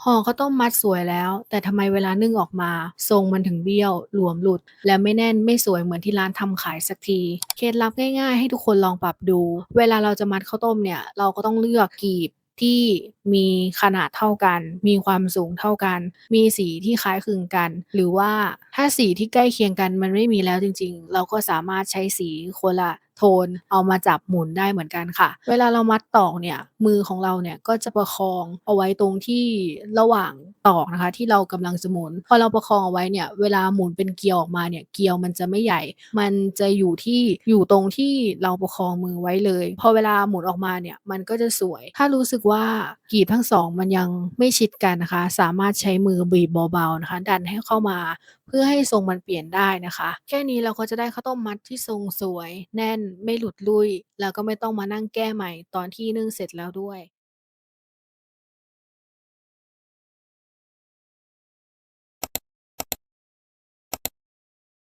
ห่อข้าวต้มมัดสวยแล้วแต่ทำไมเวลานึ่งออกมาทรงมันถึงเบี้ยวหลวมหลุดและไม่แน่นไม่สวยเหมือนที่ร้านทำขายสักทีเคล็ดลับง่ายๆให้ทุกคนลองปรับดูเวลาเราจะมัดข้าวต้มเนี่ยเราก็ต้องเลือกกีบที่มีขนาดเท่ากันมีความสูงเท่ากันมีสีที่คล้ายคลึงกันหรือว่าถ้าสีที่ใกล้เคียงกันมันไม่มีแล้วจริงๆเราก็สามารถใช้สีคนละโทนเอามาจับหมุนได้เหมือนกันค่ะเวลาเรามัดตอกเนี่ยมือของเราเนี่ยก็จะประคองเอาไว้ตรงที่ระหว่างตอกนะคะที่เรากำลังจะหมุนพอเราประคองเอาไว้เนี่ยเวลาหมุนเป็นเกลียวออกมาเนี่ยเกลียวมันจะไม่ใหญ่มันจะอยู่ตรงที่เราประคองมือไว้เลยพอเวลาหมุนออกมาเนี่ยมันก็จะสวยถ้ารู้สึกว่ากลีบทั้งสองมันยังไม่ชิดกันนะคะสามารถใช้มือบีบเบาๆนะคะดันให้เข้ามา เพื่อให้ทรงมันเปลี่ยนได้นะคะแค่นี้เราก็จะได้ข้าวต้มมัดที่ทรงสวยแน่นไม่หลุดลุ่ยแล้วก็ไม่ต้องมานั่งแก้ใหม่ตอนที่นึ่งเสร็จแล้วด้วย